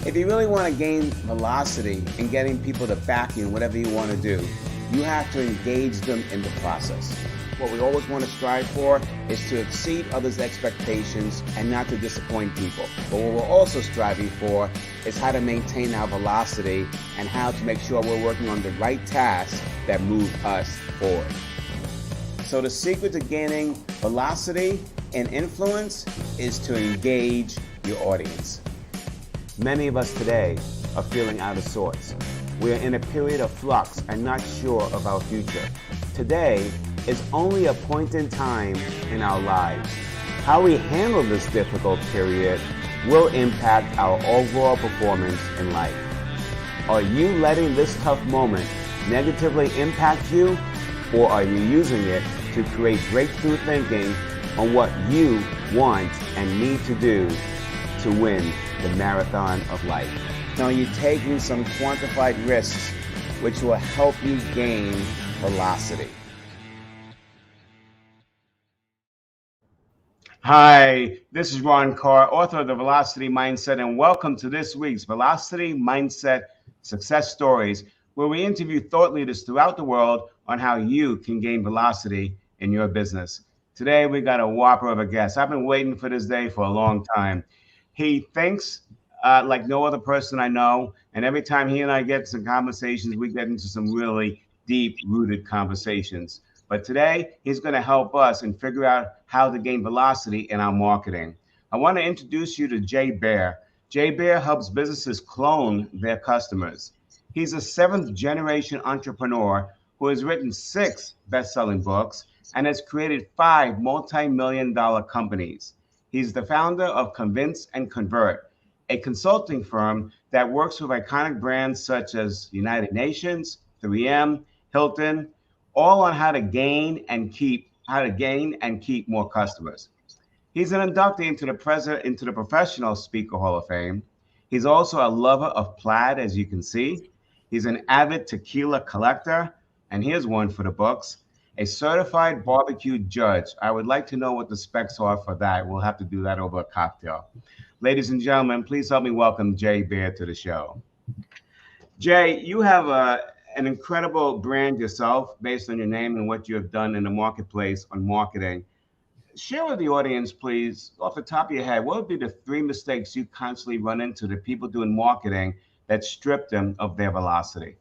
If you really want to gain velocity and getting people to back you in whatever you want to do, you have to engage them in the process. What we always want to strive for is to exceed others' expectations and not to disappoint people. But what we're also striving for is how to maintain our velocity and how to make sure we're working on the right tasks that move us forward. So the secret to gaining velocity and influence is to engage your audience. Many of us today are feeling out of sorts. We are in a period of flux and not sure of our future. Today is only a point in time in our lives. How we handle this difficult period will impact our overall performance in life. Are you letting this tough moment negatively impact you, or are you using it to create breakthrough thinking on what you want and need to do to win the marathon of life? Now, are you taking some quantified risks which will help you gain velocity? Hi, this is Ron Karr, author of The Velocity Mindset, and welcome to this week's Velocity Mindset Success Stories, where we interview thought leaders throughout the world on how you can gain velocity in your business. Today, we got a whopper of a guest. I've been waiting for this day for a long time. He thinks like no other person I know, and every time he and I get some conversations, we get into some really deep-rooted conversations. But today, he's going to help us and figure out how to gain velocity in our marketing. I want to introduce you to Jay Baer. Jay Baer helps businesses clone their customers. He's a seventh-generation entrepreneur who has written 6 best-selling books and has created 5 multi-million-dollar companies. He's the founder of Convince and Convert, a consulting firm that works with iconic brands such as United Nations, 3M, Hilton, all on how to gain and keep more customers. He's an inductee into the Professional Speaker Hall of Fame. He's also a lover of plaid, as you can see. He's an avid tequila collector, and here's one for the books, a certified barbecue judge. I would like to know what the specs are for that. We'll have to do that over a cocktail. Ladies and gentlemen, please help me welcome Jay Baer to the show. Jay, you have an incredible brand yourself based on your name and what you have done in the marketplace on marketing. Share with the audience, please, off the top of your head, what would be the 3 mistakes you constantly run into the people doing marketing that strip them of their velocity?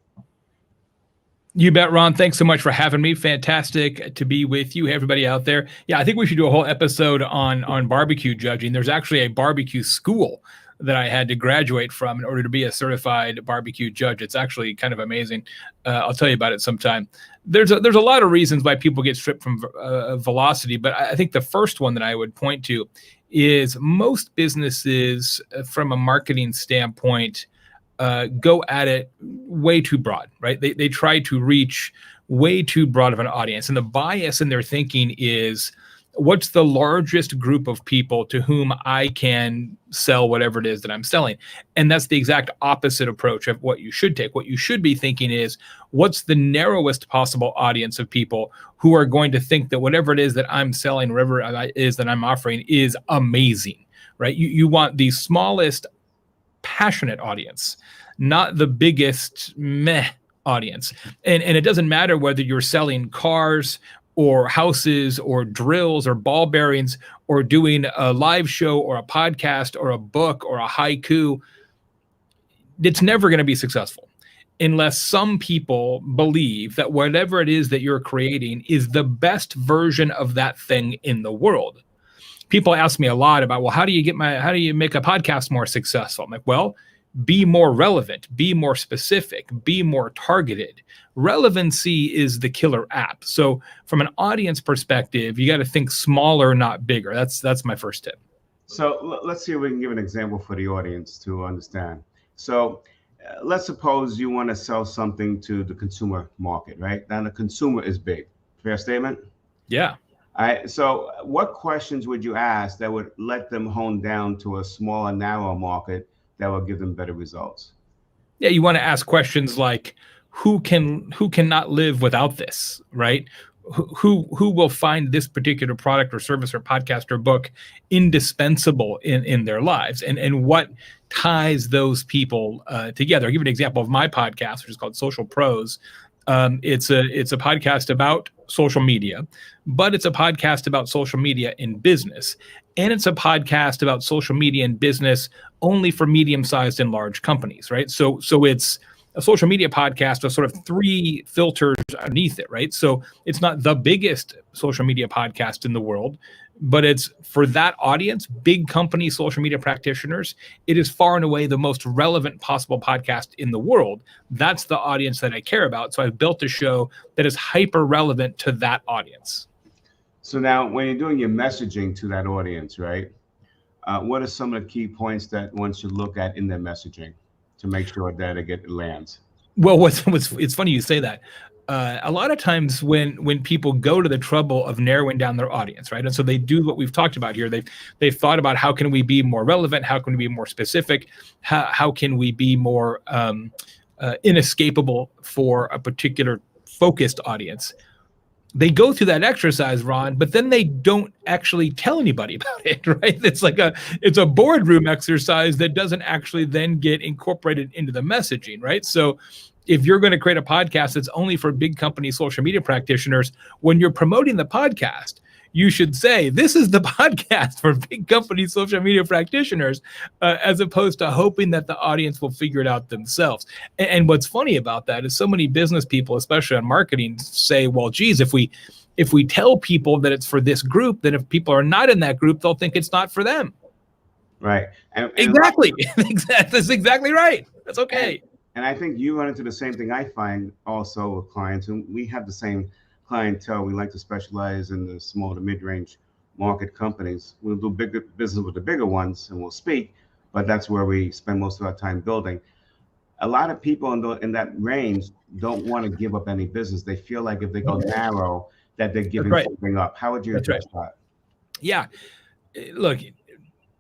You bet, Ron. Thanks so much for having me. Fantastic to be with you, everybody out there. Yeah, I think we should do a whole episode on barbecue judging. There's actually a barbecue school that I had to graduate from in order to be a certified barbecue judge. It's actually kind of amazing. I'll tell you about it sometime. There's a lot of reasons why people get stripped from velocity, but I think the first one that I would point to is most businesses, from a marketing standpoint, go at it way too broad, right? They try to reach way too broad of an audience. And the bias in their thinking is, what's the largest group of people to whom I can sell whatever it is that I'm selling? And that's the exact opposite approach of what you should take. What you should be thinking is, what's the narrowest possible audience of people who are going to think that whatever it is that I'm selling, whatever it is that I'm offering, is amazing, right? You want the smallest passionate audience, not the biggest meh audience. And it doesn't matter whether you're selling cars or houses or drills or ball bearings or doing a live show or a podcast or a book or a haiku. It's never going to be successful unless some people believe that whatever it is that you're creating is the best version of that thing in the world. People ask me a lot about, well, how do you make a podcast more successful? I'm like, well, be more relevant, be more specific, be more targeted. Relevancy is the killer app. So from an audience perspective, you got to think smaller, not bigger. That's my first tip. So let's see if we can give an example for the audience to understand. So let's suppose you want to sell something to the consumer market, right? Now the consumer is big. Fair statement? Yeah. All right. So what questions would you ask that would let them hone down to a smaller, narrow market that will give them better results? Yeah, you want to ask questions like, who cannot live without this, right? who will find this particular product or service or podcast or book indispensable in their lives, and what ties those people together. I'll give you an example of my podcast, which is called Social Pros. It's a podcast about social media, but it's a podcast about social media in business, and it's a podcast about social media in business only for medium-sized and large companies, right? So it's a social media podcast with sort of three filters underneath it, right? So it's not the biggest social media podcast in the world, but it's for that audience, big company social media practitioners. It is far and away the most relevant possible podcast in the world. That's the audience that I care about. So I've built a show that is hyper relevant to that audience. So now when you're doing your messaging to that audience, right? What are some of the key points that one should look at in their messaging to make sure that it lands? Well, it's funny you say that. A lot of times when people go to the trouble of narrowing down their audience, right? And so they do what we've talked about here. They've thought about how can we be more relevant? How can we be more specific? How can we be more inescapable for a particular focused audience? They go through that exercise, Ron, but then they don't actually tell anybody about it, right? It's a boardroom exercise that doesn't actually then get incorporated into the messaging, right? So if you're going to create a podcast that's only for big company social media practitioners, when you're promoting the podcast, you should say, this is the podcast for big company social media practitioners, as opposed to hoping that the audience will figure it out themselves. And what's funny about that is so many business people, especially on marketing, say, well, geez, if we tell people that it's for this group, then if people are not in that group, they'll think it's not for them. Right. And exactly. That's exactly right. That's okay. And I think you run into the same thing I find also with clients, and we have the same clientele. We like to specialize in the small to mid-range market companies. We'll do bigger business with the bigger ones and we'll speak, but that's where we spend most of our time building. A lot of people in that range don't want to give up any business. They feel like if they go narrow, that they're giving something up. How would you address that? Yeah. Look,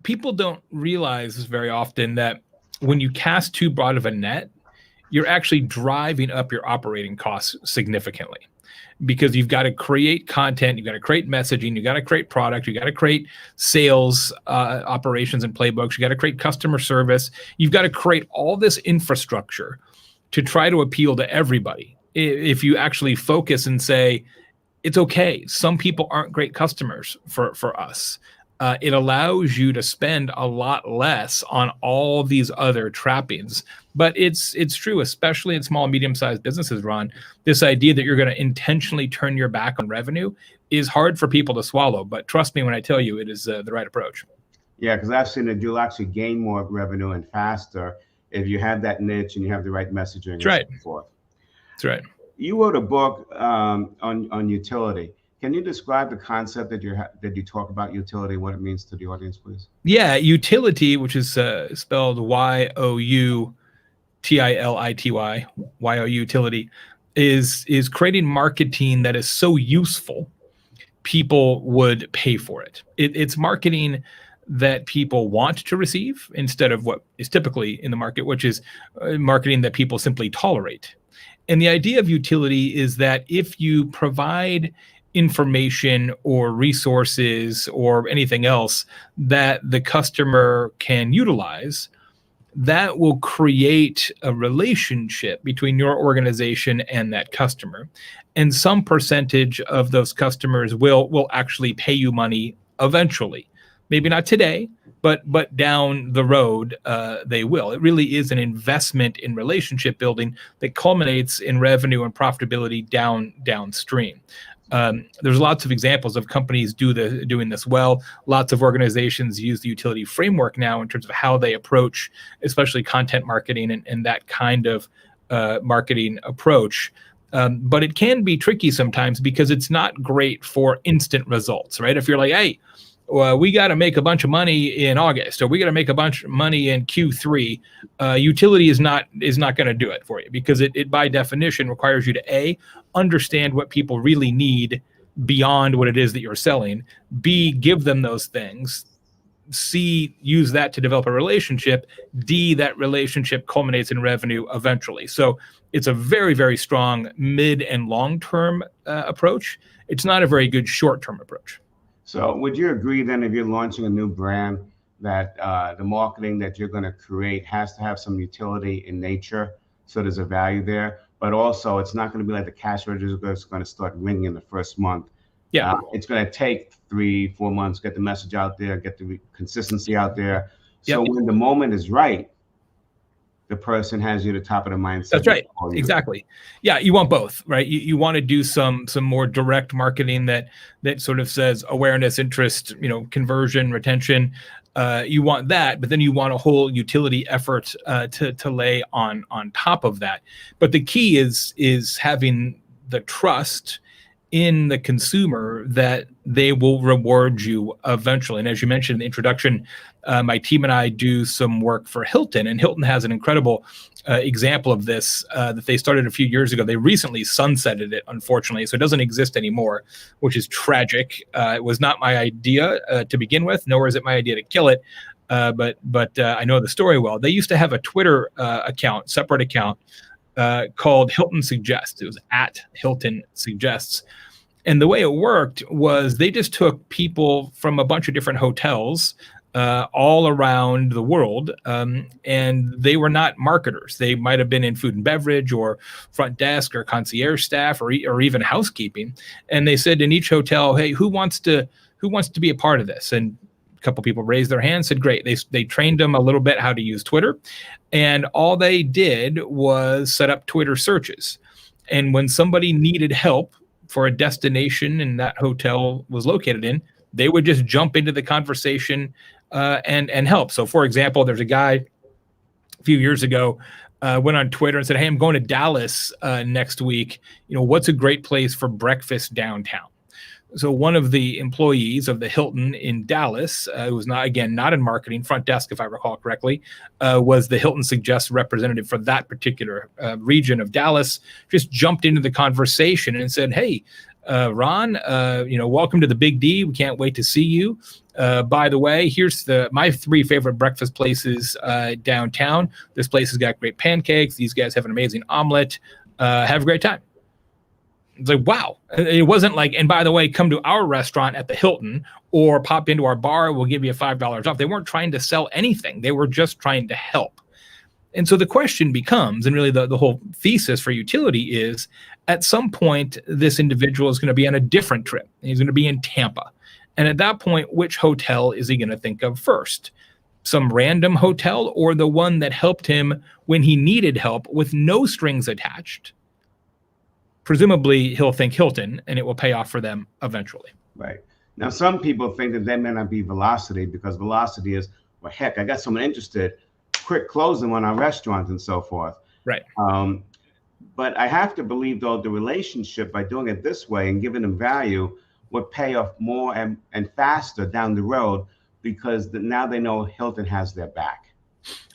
people don't realize very often that when you cast too broad of a net, you're actually driving up your operating costs significantly, because you've got to create content, you've got to create messaging, you've got to create product, you've got to create sales operations and playbooks, you've got to create customer service, you've got to create all this infrastructure to try to appeal to everybody. If you actually focus and say, it's okay, some people aren't great customers for us. It allows you to spend a lot less on all these other trappings. But it's true, especially in small and medium-sized businesses, Ron, this idea that you're going to intentionally turn your back on revenue is hard for people to swallow. But trust me when I tell you, it is the right approach. Yeah, because I've seen that you'll actually gain more revenue and faster if you have that niche and you have the right messaging. That's right. And so forth. That's right. You wrote a book on utility. Can you describe the concept that you talk about utility, what it means to the audience, please? Yeah, utility, which is spelled YOUTILITY, utility, is creating marketing that is so useful, people would pay for it. It's marketing that people want to receive instead of what is typically in the market, which is marketing that people simply tolerate. And the idea of utility is that if you provide information or resources or anything else that the customer can utilize, that will create a relationship between your organization and that customer. And some percentage of those customers will actually pay you money eventually. Maybe not today, but down the road, they will. It really is an investment in relationship building that culminates in revenue and profitability downstream. There's lots of examples of companies doing this well. Lots of organizations use the utility framework now in terms of how they approach, especially content marketing and that kind of marketing approach. But it can be tricky sometimes because it's not great for instant results, right? If you're like, hey, we got to make a bunch of money in August, or we got to make a bunch of money in Q3. Utility is not going to do it for you, because it by definition requires you to understand what people really need beyond what it is that you're selling. B, give them those things. C, use that to develop a relationship. D, that relationship culminates in revenue eventually. So it's a very, very strong mid and long-term approach. it's not a very good short-term approach. So would you agree then, if you're launching a new brand, that the marketing that you're going to create has to have some utility in nature, so there's a value there, but also it's not going to be like the cash register is going to start ringing in the first month. Yeah, it's going to take 3-4 months to get the message out there, get the consistency out there. So Yep. when the moment is right, the person has you at the top of the mindset. That's right. Exactly. Yeah, you want both, right? You want to do some more direct marketing that sort of says awareness, interest, conversion, retention. You want that, but then you want a whole utility effort to lay on top of that. But the key is having the trust in the consumer that they will reward you eventually. And as you mentioned in the introduction, my team and I do some work for Hilton, and Hilton has an incredible example of this that they started a few years ago. They recently sunsetted it, unfortunately, so it doesn't exist anymore, which is tragic. It was not my idea to begin with, nor is it my idea to kill it. But I know the story well. They used to have a Twitter account, separate account, called Hilton Suggests. It was at Hilton Suggests. And the way it worked was they just took people from a bunch of different hotels all around the world, and they were not marketers. They might have been in food and beverage or front desk or concierge staff or even housekeeping. And they said in each hotel, hey, who wants to be a part of this? And a couple people raised their hands, said great. They trained them a little bit how to use Twitter, and all they did was set up Twitter searches. And when somebody needed help for a destination and that hotel was located in, they would just jump into the conversation and help. So for example, there's a guy a few years ago went on Twitter and said, hey, I'm going to Dallas next week. What's a great place for breakfast downtown? So one of the employees of the Hilton in Dallas, who was not in marketing, front desk, if I recall correctly, was the Hilton Suggests representative for that particular region of Dallas, just jumped into the conversation and said, hey, Ron, welcome to the Big D. We can't wait to see you. By the way, here's my 3 favorite breakfast places downtown. This place has got great pancakes. These guys have an amazing omelet. Have a great time. It's like, wow. It wasn't like, and by the way, come to our restaurant at the Hilton or pop into our bar. We'll give you $5 off. They weren't trying to sell anything. They were just trying to help. And so the question becomes, and really the whole thesis for utility is, at some point, this individual is going to be on a different trip. He's going to be in Tampa. And at that point, which hotel is he going to think of first? Some random hotel or the one that helped him when he needed help with no strings attached? Presumably, he'll think Hilton, and it will pay off for them eventually. Right. Now, some people think that may not be velocity, because velocity is, well, heck, I got someone interested, quick, close them on our restaurant and so forth. Right. But I have to believe, though, the relationship, by doing it this way and giving them value, would pay off more and faster down the road, because now they know Hilton has their back.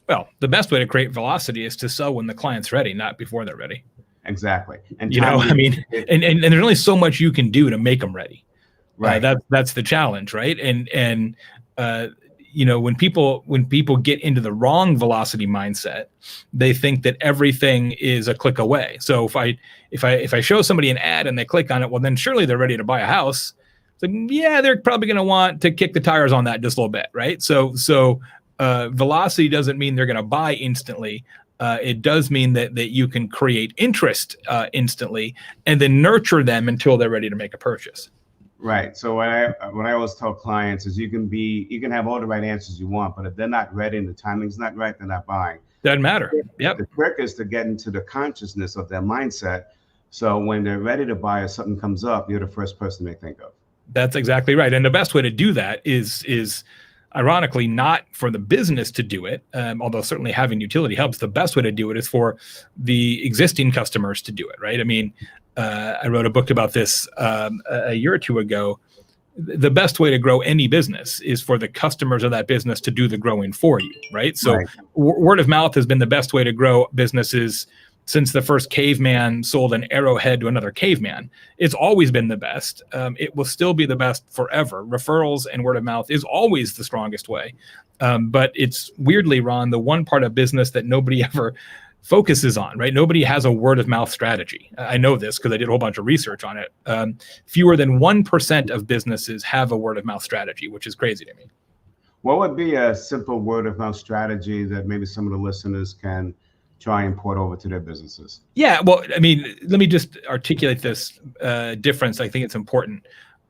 Well, the best way to create velocity is to sell when the client's ready, not before they're ready. Exactly. And and there's only so much you can do to make them ready. Right. That's the challenge, right? And when people get into the wrong velocity mindset, they think that everything is a click away. So if I show somebody an ad and they click on it, well, then surely they're ready to buy a house. It's like, yeah, they're probably going to want to kick the tires on that just a little bit, right? So velocity doesn't mean they're going to buy instantly. It does mean that you can create interest instantly and then nurture them until they're ready to make a purchase. Right. So what I always tell clients is you can have all the right answers you want, but if they're not ready and the timing's not right, they're not buying. Doesn't matter. Yep. The trick is to get into the consciousness of their mindset. So when they're ready to buy or something comes up, you're the first person they think of. That's exactly right. And the best way to do that is ironically not for the business to do it, although certainly having utility helps. The best way to do it is for the existing customers to do it, right? I mean, I wrote a book about this a year or two ago. The best way to grow any business is for the customers of that business to do the growing for you, right? So right. Word of mouth has been the best way to grow businesses since the first caveman sold an arrowhead to another caveman. It's always been the best. It will still be the best forever. Referrals and word of mouth is always the strongest way. But it's weirdly, Ron, the one part of business that nobody ever focuses on, right? Nobody has a word of mouth strategy. I know this because I did a whole bunch of research on it. Fewer than 1% of businesses have a word of mouth strategy, which is crazy to me. What would be a simple word of mouth strategy that maybe some of the listeners can try and port over to their businesses? Yeah, well, I mean, let me just articulate this difference. I think it's important.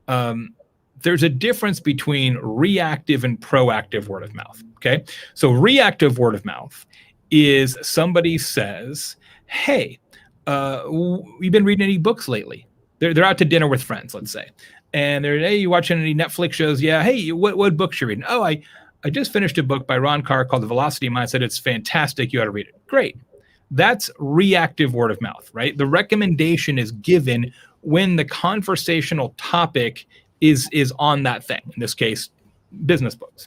There's a difference between reactive and proactive word of mouth. Okay. So reactive word of mouth is somebody says, hey, we've been reading any books lately. They're out to dinner with friends, let's say. And they're, hey, you watching any Netflix shows? Yeah. Hey, what books you reading? Oh, I just finished a book by Ron Karr called The Velocity Mindset. It's fantastic. You ought to read it. Great. That's reactive word of mouth, right? The recommendation is given when the conversational topic is on that thing. In this case, business books.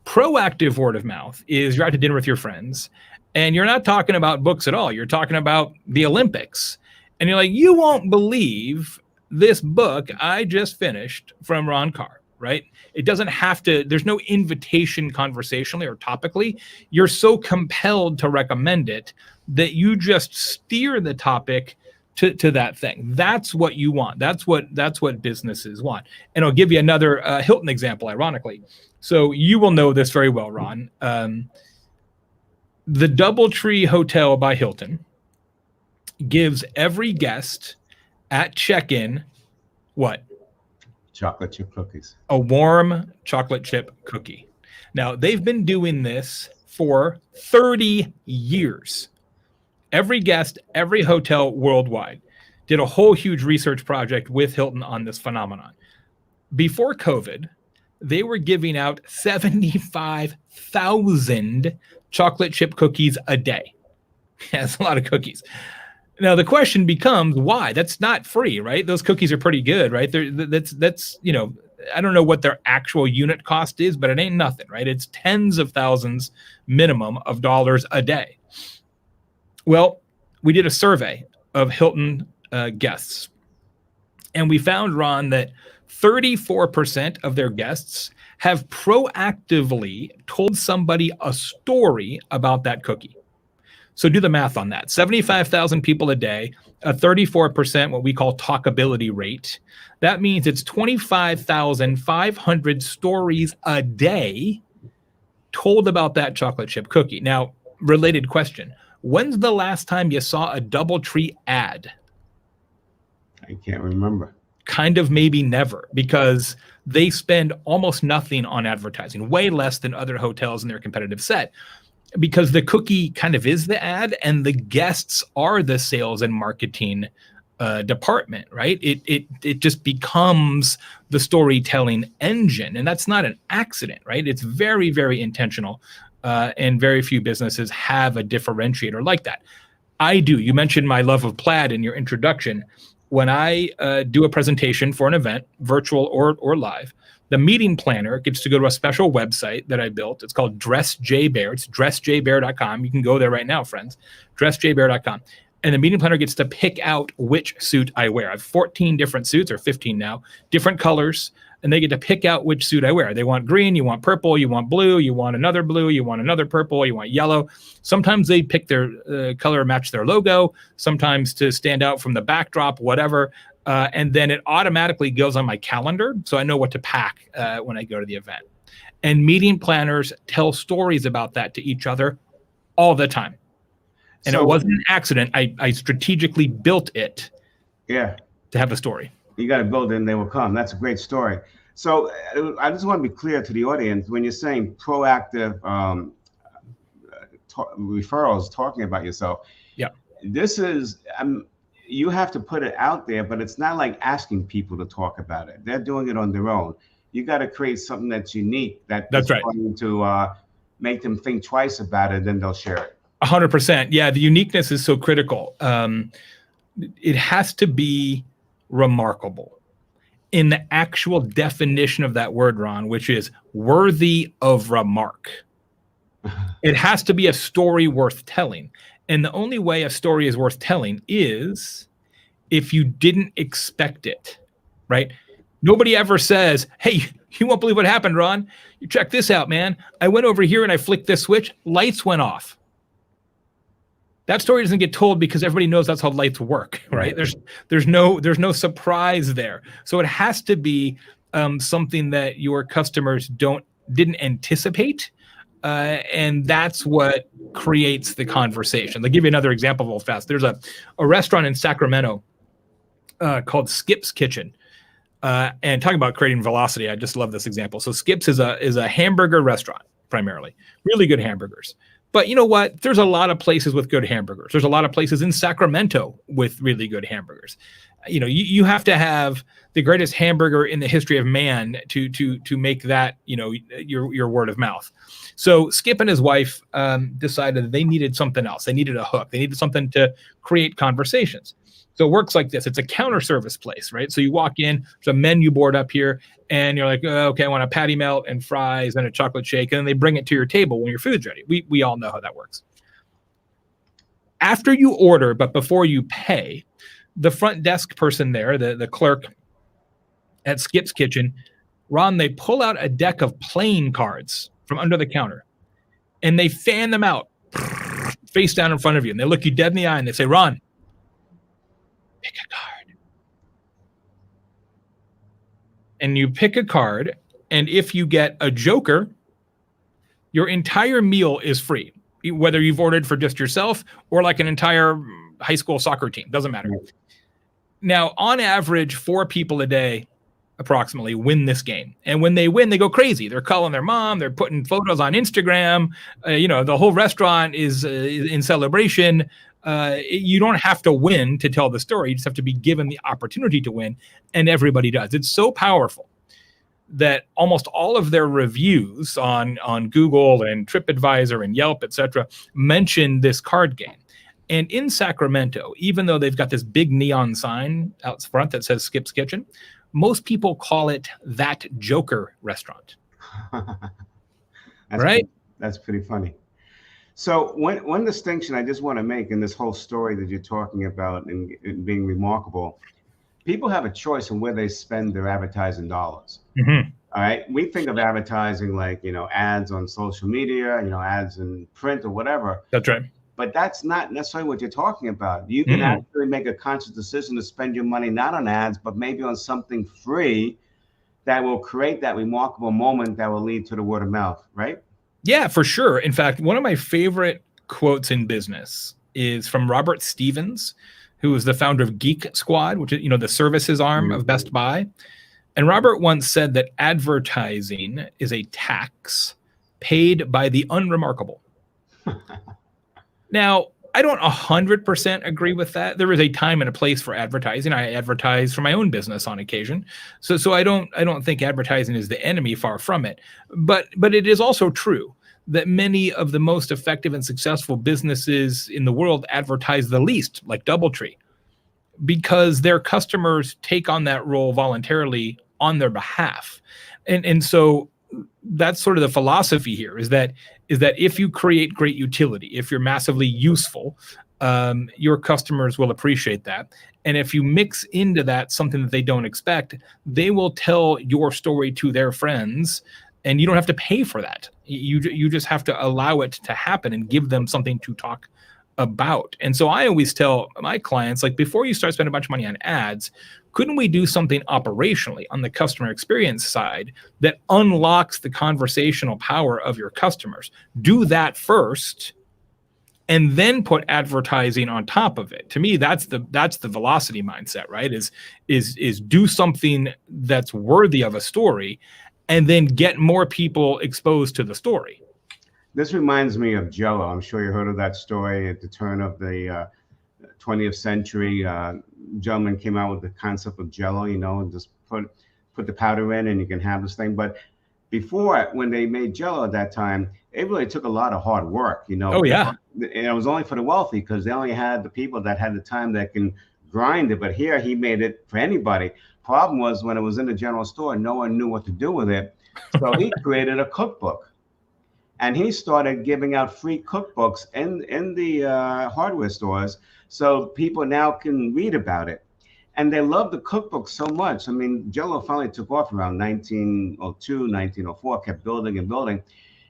Proactive word of mouth is you're out to dinner with your friends and you're not talking about books at all. You're talking about the Olympics. And you're like, you won't believe this book I just finished from Ron Karr, right? It doesn't have to, there's no invitation conversationally or topically. You're so compelled to recommend it that you just steer the topic to that thing. That's what you want. That's what businesses want. And I'll give you another Hilton example, ironically. So you will know this very well, Ron. The Doubletree Hotel by Hilton gives every guest at check-in what? Chocolate chip cookies. A warm chocolate chip cookie. Now, they've been doing this for 30 years. Every guest, every hotel worldwide did a whole huge research project with Hilton on this phenomenon. Before COVID, they were giving out 75,000 chocolate chip cookies a day. That's a lot of cookies. Now, the question becomes why? That's not free, right? Those cookies are pretty good, right? That's you know, I don't know what their actual unit cost is, but it ain't nothing, right? It's tens of thousands minimum of dollars a day. Well, we did a survey of Hilton guests, and we found, Ron, that 34% of their guests have proactively told somebody a story about that cookie. So do the math on that. 75,000 people a day, a 34%, what we call talkability rate. That means it's 25,500 stories a day told about that chocolate chip cookie. Now, related question. When's the last time you saw a Doubletree ad? I can't remember. Kind of maybe never, because they spend almost nothing on advertising, way less than other hotels in their competitive set, because the cookie kind of is the ad and the guests are the sales and marketing department, right? It just becomes the storytelling engine, and that's not an accident, right? It's very, very intentional. And very few businesses have a differentiator like that. I do. You mentioned my love of plaid in your introduction. When I do a presentation for an event, virtual or live, the meeting planner gets to go to a special website that I built. It's called Dress Jay Baer. It's dressjaybaer.com. You can go there right now, friends. Dressjaybaer.com. And the meeting planner gets to pick out which suit I wear. I have 14 different suits, or 15 now, different colors. And they get to pick out which suit I wear. They want green, you want purple, you want blue, you want another blue, you want another purple, you want yellow. Sometimes they pick their color match their logo, sometimes to stand out from the backdrop, whatever. And then it automatically goes on my calendar, so I know what to pack when I go to the event. And meeting planners tell stories about that to each other all the time. And it wasn't an accident. I strategically built it to have a story. You got to build it and they will come. That's a great story. So I just want to be clear to the audience, when you're saying proactive referrals, talking about yourself, this is, you have to put it out there, but it's not like asking people to talk about it. They're doing it on their own. You got to create something that's unique, that's right, going to make them think twice about it, then they'll share it. 100%. Yeah, the uniqueness is so critical. It has to be remarkable in the actual definition of that word, Ron, which is worthy of remark. It has to be a story worth telling. And the only way a story is worth telling is if you didn't expect it, right? Nobody ever says, hey, you won't believe what happened, Ron. You check this out, man. I went over here and I flicked this switch. Lights went off. That story doesn't get told because everybody knows that's how lights work, right? There's no surprise there. So it has to be something that your customers didn't anticipate, and that's what creates the conversation. I'll give you another example real fast. There's a restaurant in Sacramento called Skip's Kitchen. And talking about creating velocity, I just love this example. So Skip's is a hamburger restaurant, primarily. Really good hamburgers. But you know what? There's a lot of places with good hamburgers. There's a lot of places in Sacramento with really good hamburgers. You know, you have to have the greatest hamburger in the history of man to make that, you know, your word of mouth. So Skip and his wife decided that they needed something else. They needed a hook. They needed something to create conversations. So it works like this. It's a counter service place, right? So you walk in, there's a menu board up here, and you're like, oh, okay, I want a patty melt and fries and a chocolate shake, and then they bring it to your table when your food's ready. We all know how that works. After you order, but before you pay, the front desk person there, the clerk at Skip's Kitchen, Ron, they pull out a deck of playing cards from under the counter, and they fan them out face down in front of you, and they look you dead in the eye, and they say, Ron, pick a card. And you pick a card, and if you get a joker, your entire meal is free, whether you've ordered for just yourself or like an entire high school soccer team. Doesn't matter. Now, on average, 4 people a day approximately win this game. And when they win, they go crazy. They're calling their mom. They're putting photos on Instagram. You know, the whole restaurant is in celebration. You don't have to win to tell the story. You just have to be given the opportunity to win, and everybody does. It's so powerful that almost all of their reviews on Google and TripAdvisor and Yelp, etc., mention this card game. And in Sacramento, even though they've got this big neon sign out front that says Skip's Kitchen, most people call it that Joker restaurant. Right? That's pretty funny. So one distinction I just want to make in this whole story that you're talking about and being remarkable, people have a choice in where they spend their advertising dollars. Mm-hmm. All right. We think of advertising like, you know, ads on social media, you know, ads in print or whatever. That's right. But that's not necessarily what you're talking about. You can actually make a conscious decision to spend your money not on ads, but maybe on something free that will create that remarkable moment that will lead to the word of mouth, right? Yeah, for sure. In fact, one of my favorite quotes in business is from Robert Stevens, who is the founder of Geek Squad, which is, you know, the services arm of Best Buy. And Robert once said that advertising is a tax paid by the unremarkable. Now, I don't 100% agree with that. There is a time and a place for advertising. I advertise for my own business on occasion. So I don't think advertising is the enemy, far from it. But it is also true that many of the most effective and successful businesses in the world advertise the least, like DoubleTree, because their customers take on that role voluntarily on their behalf. And so that's sort of the philosophy here, is that if you create great utility, if you're massively useful, your customers will appreciate that. And if you mix into that something that they don't expect, they will tell your story to their friends, and you don't have to pay for that. You just have to allow it to happen and give them something to talk about. And so I always tell my clients, like, before you start spending a bunch of money on ads, couldn't we do something operationally on the customer experience side that unlocks the conversational power of your customers? Do that first, and then put advertising on top of it. To me, that's the velocity mindset, right? Is do something that's worthy of a story, and then get more people exposed to the story. This reminds me of Jell-O. I'm sure you heard of that story at the turn of the 20th century. Gentleman came out with the concept of Jell-O, you know, and just put the powder in and you can have this thing. But before, when they made Jell-O at that time, it really took a lot of hard work, you know. Oh, yeah. And it was only for the wealthy, because they only had the people that had the time that can grind it. But here he made it for anybody. Problem was, when it was in the general store, no one knew what to do with it. So he created a cookbook. And he started giving out free cookbooks in the hardware stores, so people now can read about it. And they love the cookbook so much. I mean, Jell-O finally took off around 1902, 1904, kept building and building.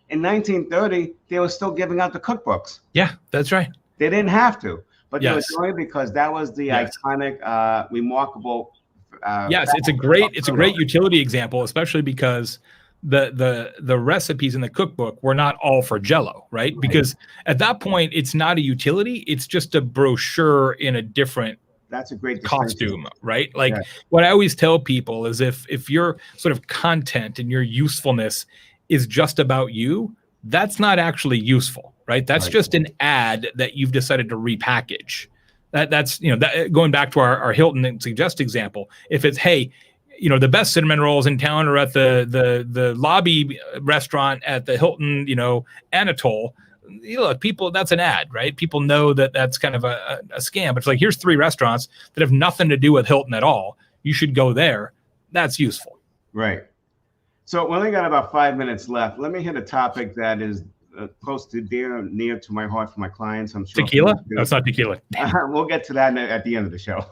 In 1930, they were still giving out the cookbooks. Yeah, that's right. They didn't have to, but they were Yes. doing it because that was the Yes. iconic, remarkable. Yes, it's a great utility example, especially because the recipes in the cookbook were not all for Jell-O, right? Because at that point, it's not a utility; it's just a brochure in a different That's a great costume, right? Like Yeah. what I always tell people is if your sort of content and your usefulness is just about you, that's not actually useful, right? That's just an ad that you've decided to repackage. That's that going back to our Hilton and Suggest example. If it's, hey, the best cinnamon rolls in town are at the lobby restaurant at the Hilton, Anatole. People, that's an ad, right? People know that that's kind of a scam. But it's like, here's 3 restaurants that have nothing to do with Hilton at all. You should go there. That's useful. Right. So we only got about 5 minutes left. Let me hit a topic that is close to near to my heart for my clients. I'm sure. Tequila? No, it's not tequila. We'll get to that at the end of the show.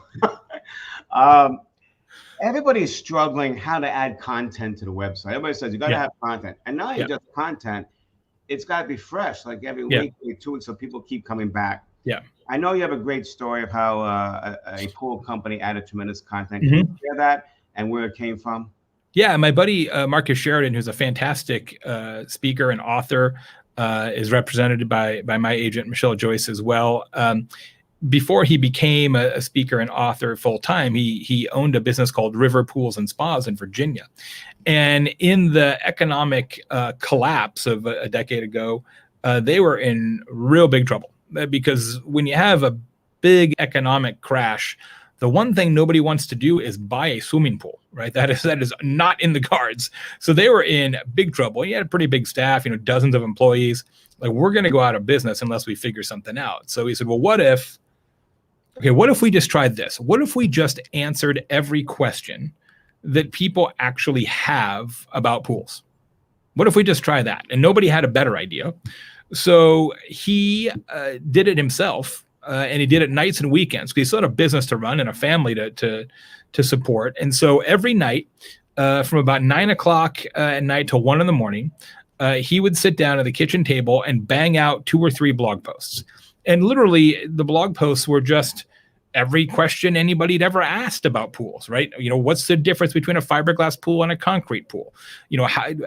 Everybody is struggling how to add content to the website. Everybody says you got to have content, and not just content. It's got to be fresh, like every week, every 2 weeks, so people keep coming back. Yeah. I know you have a great story of how a pool company added tremendous content. Can you share that and where it came from? Yeah, my buddy Marcus Sheridan, who's a fantastic speaker and author, is represented by my agent Michelle Joyce as well. Before he became a speaker and author full time, he owned a business called River Pools and Spas in Virginia. And in the economic collapse of a decade ago, they were in real big trouble, because when you have a big economic crash, the one thing nobody wants to do is buy a swimming pool, right? That is not in the cards. So they were in big trouble. He had a pretty big staff, dozens of employees. Like, we're going to go out of business unless we figure something out. So he said, well, what if we just tried this? What if we just answered every question that people actually have about pools? What if we just try that? And nobody had a better idea. So he did it himself. And he did it nights and weekends, because he still had a business to run and a family to support. And so every night, from about 9 o'clock at night till 1 a.m, he would sit down at the kitchen table and bang out 2 or 3 blog posts. And literally, the blog posts were just every question anybody'd ever asked about pools, right? What's the difference between a fiberglass pool and a concrete pool?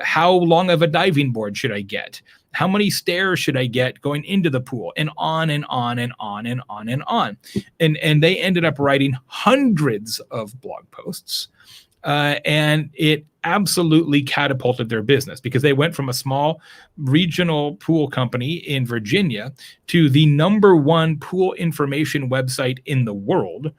How long of a diving board should I get? How many stairs should I get going into the pool? And on and on and on and on and on. And they ended up writing hundreds of blog posts. And it absolutely catapulted their business, because they went from a small regional pool company in Virginia to the #1 pool information website in the world.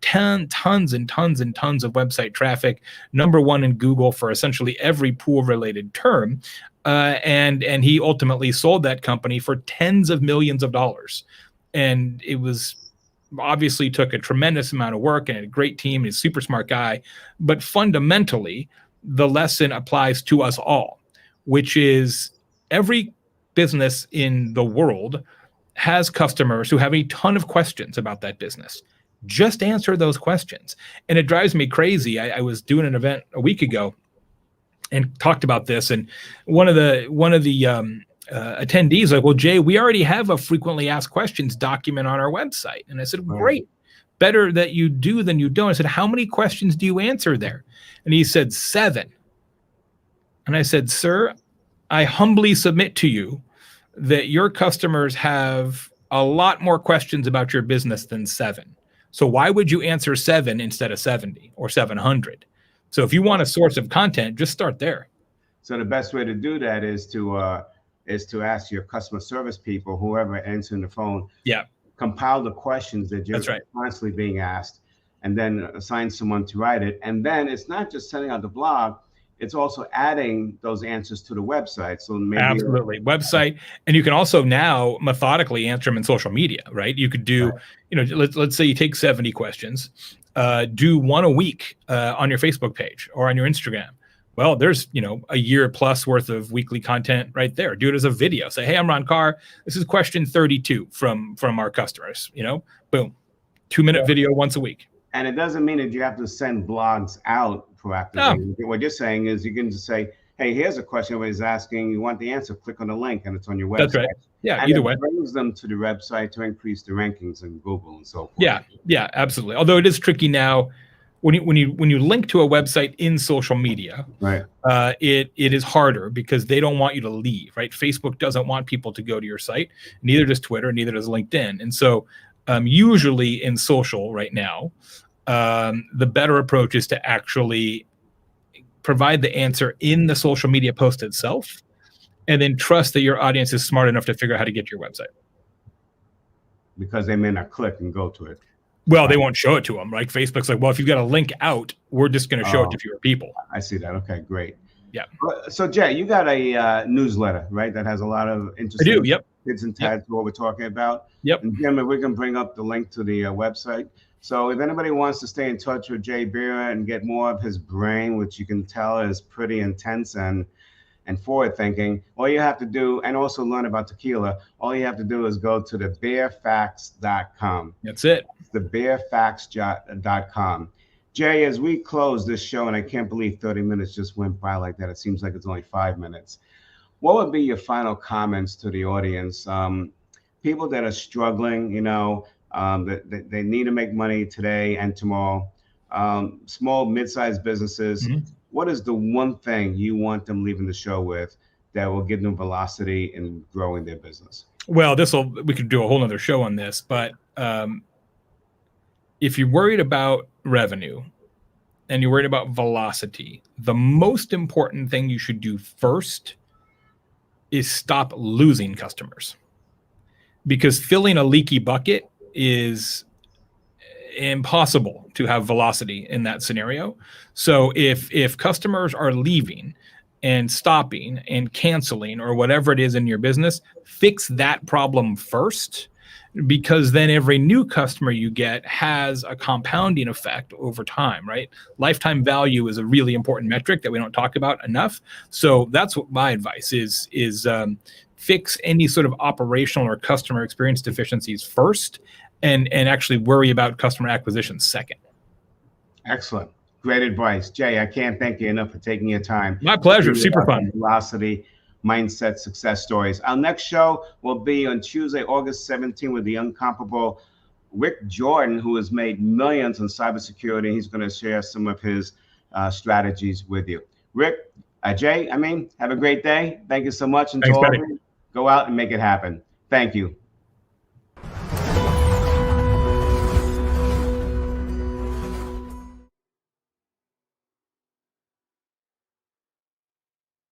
Tons and tons and tons of website traffic, #1 in Google for essentially every pool related term. And he ultimately sold that company for tens of millions of dollars. And it was obviously took a tremendous amount of work and a great team. He's a super smart guy. But fundamentally, the lesson applies to us all, which is every business in the world has customers who have a ton of questions about that business. Just answer those questions. And it drives me crazy. I was doing an event a week ago and talked about this, and one of the attendees like, well, Jay, we already have a frequently asked questions document on our website. And I said, great, better that you do than you don't. I said, how many questions do you answer there? And he said 7. And I said, sir, I humbly submit to you that your customers have a lot more questions about your business than 7. So why would you answer 7 instead of 70 or 700? So if you want a source of content, just start there. So the best way to do that is to ask your customer service people, whoever answering the phone, compile the questions that you're constantly being asked, and then assign someone to write it. And then it's not just sending out the blog, it's also adding those answers to the website. So maybe website, and you can also now methodically answer them in social media, right? You could do, let's say you take 70 questions, do 1 a week on your Facebook page or on your Instagram. Well, there's, a year plus worth of weekly content right there. Do it as a video. Say, hey, I'm Ron Karr. This is question 32 from our customers, boom, 2-minute video once a week. And it doesn't mean that you have to send blogs out proactively. No. What you're saying is you can just say, hey, here's a question everybody's asking. You want the answer? Click on the link, and it's on your website. That's right. Yeah, and either it way. brings them to the website to increase the rankings in Google and so forth. Yeah, absolutely. Although it is tricky now when you link to a website in social media, right? It is harder because they don't want you to leave, right? Facebook doesn't want people to go to your site. Neither does Twitter. Neither does LinkedIn. And so usually in social right now, the better approach is to actually provide the answer in the social media post itself, and then trust that your audience is smart enough to figure out how to get to your website. Because they may not click and go to it. Well, they won't show it to them. Like Facebook's like, well, if you've got a link out, we're just going to show it to fewer people. I see that. Okay, great. Yeah. So Jay, you got a newsletter, right? That has a lot of interesting kids and tags to what we're talking about. Yep. And Jim, if we can bring up the link to the website. So if anybody wants to stay in touch with Jay Baer and get more of his brain, which you can tell is pretty intense and forward thinking, all you have to do, and also learn about tequila, all you have to do is go to the bearfacts.com. That's it. The bearfacts.com. Jay, as we close this show, and I can't believe 30 minutes just went by like that. It seems like it's only 5 minutes. What would be your final comments to the audience? People that are struggling, you know, that they need to make money today and tomorrow. Small, mid-sized businesses. Mm-hmm. What is the one thing you want them leaving the show with that will give them velocity in growing their business? Well, we could do a whole nother show on this, but if you're worried about revenue and you're worried about velocity, the most important thing you should do first is stop losing customers, because filling a leaky bucket is impossible to have velocity in that scenario. So if customers are leaving and stopping and canceling or whatever it is in your business, fix that problem first, because then every new customer you get has a compounding effect over time, right? Lifetime value is a really important metric that we don't talk about enough. So that's what my advice is fix any sort of operational or customer experience deficiencies first, and actually worry about customer acquisition second. Excellent. Great advice. Jay, I can't thank you enough for taking your time. My pleasure. Super fun. Velocity mindset success stories. Our next show will be on Tuesday, August 17th with the incomparable Rick Jordan, who has made millions in cybersecurity. He's going to share some of his strategies with you. Rick, Jay, have a great day. Thank you so much. And thanks, go out and make it happen. Thank you.